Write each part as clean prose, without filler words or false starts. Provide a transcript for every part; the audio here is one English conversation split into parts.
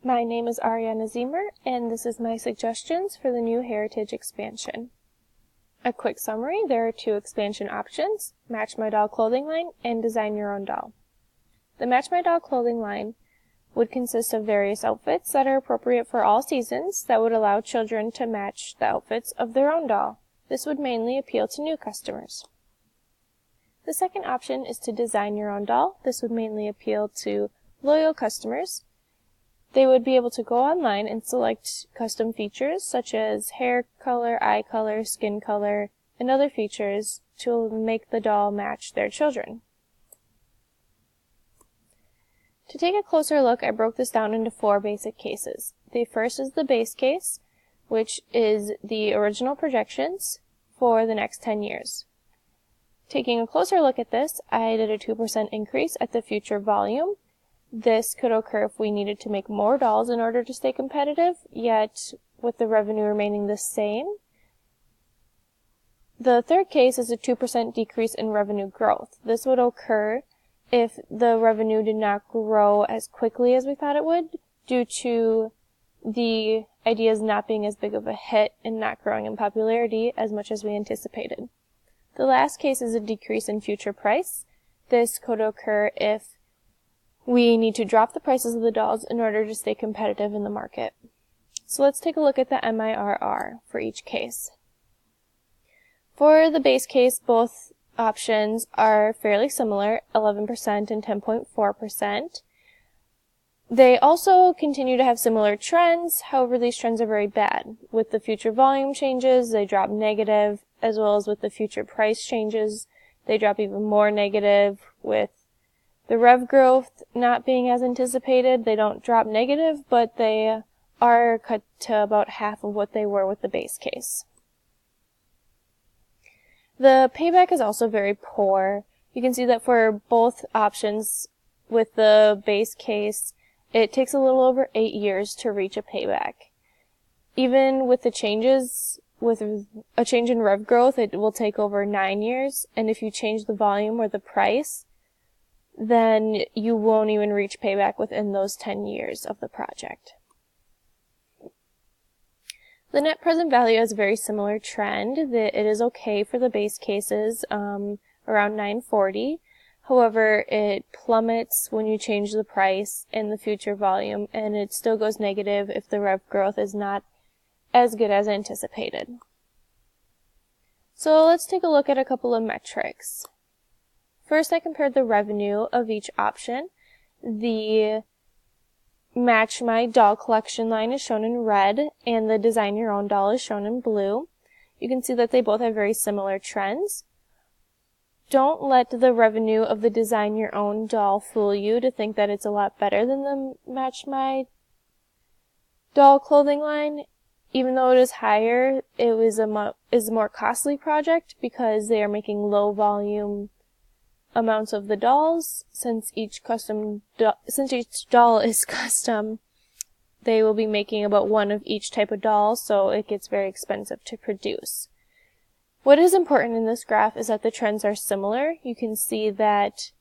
My name is Ariana Zemer, and this is my suggestions for the new Heritage expansion. A quick summary: there are two expansion options: Match My Doll clothing line and Design Your Own Doll. The Match My Doll clothing line would consist of various outfits that are appropriate for all seasons that would allow children to match the outfits of their own doll. This would mainly appeal to new customers. The second option is to design your own doll. This would mainly appeal to loyal customers. They would be able to go online and select custom features such as hair color, eye color, skin color, and other features to make the doll match their children. To take a closer look, I broke this down into 4 basic cases. The first is the base case, which is the original projections for the next 10 years. Taking a closer look at this, I did a 2% increase at the future volume. This could occur if we needed to make more dolls in order to stay competitive, yet with the revenue remaining the same. The third case is a 2% decrease in revenue growth. This would occur if the revenue did not grow as quickly as we thought it would, due to the ideas not being as big of a hit and not growing in popularity as much as we anticipated. The last case is a decrease in future price. This could occur if we need to drop the prices of the dolls in order to stay competitive in the market. So let's take a look at the MIRR for each case. For the base case, both options are fairly similar, 11% and 10.4%. They also continue to have similar trends, however these trends are very bad. With the future volume changes, they drop negative, as well as with the future price changes, they drop even more negative. With the rev growth not being as anticipated, they don't drop negative, but they are cut to about half of what they were with the base case. The payback is also very poor. You can see that for both options, with the base case, it takes a little over 8 years to reach a payback. Even with the changes, with a change in rev growth, it will take over 9 years, and if you change the volume or the price, then you won't even reach payback within those 10 years of the project. The net present value has a very similar trend. It is okay for the base cases, around 940. However, it plummets when you change the price and the future volume, and it still goes negative if the rev growth is not as good as anticipated. So let's take a look at a couple of metrics. First, I compared the revenue of each option. The Match My Doll collection line is shown in red, and the Design Your Own Doll is shown in blue. You can see that they both have very similar trends. Don't let the revenue of the Design Your Own Doll fool you to think that it's a lot better than the Match My Doll clothing line. Even though it is higher, it is a more costly project because they are making low volume amounts of the dolls. Since each doll is custom, they will be making about one of each type of doll, so it gets very expensive to produce. What is important in this graph is that the trends are similar. You can see that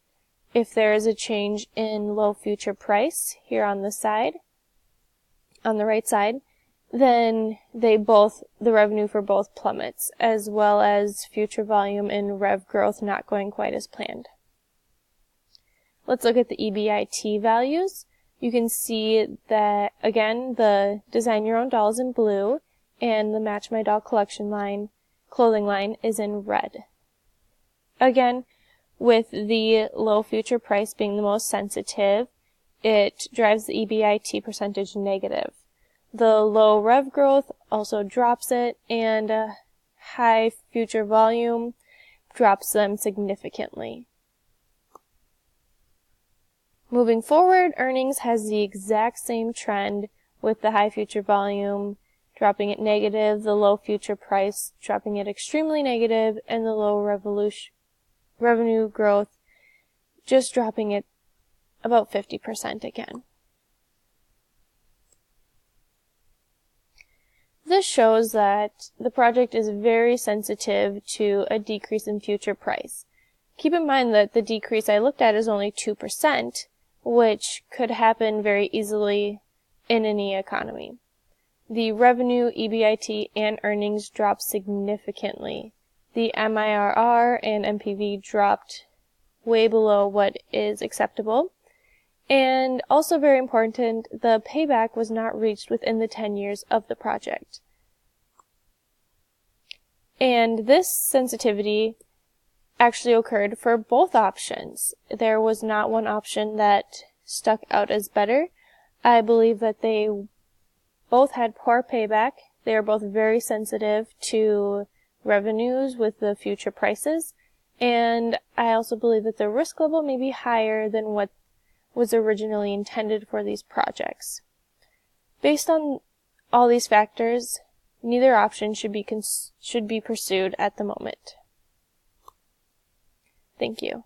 if there is a change in low future price here on the side, on the right side, then the revenue for both plummets, as well as future volume and rev growth not going quite as planned. Let's look at the EBIT values. You can see that, again, the Design Your Own Doll is in blue, and the Match My Doll clothing line is in red. Again, with the low future price being the most sensitive, it drives the EBIT percentage negative. The low rev growth also drops it, and high future volume drops them significantly. Moving forward, earnings has the exact same trend, with the high future volume dropping it negative, the low future price dropping it extremely negative, and the low revenue growth just dropping it about 50% again. This shows that the project is very sensitive to a decrease in future price. Keep in mind that the decrease I looked at is only 2%, which could happen very easily in any economy. The revenue, EBIT, and earnings dropped significantly. The MIRR and NPV dropped way below what is acceptable. And also very important, the payback was not reached within the 10 years of the project. And this sensitivity actually occurred for both options. There was not one option that stuck out as better. I believe that they both had poor payback. They are both very sensitive to revenues with the future prices. And I also believe that the risk level may be higher than what was originally intended for these projects. Based on all these factors, neither option should be pursued at the moment. Thank you.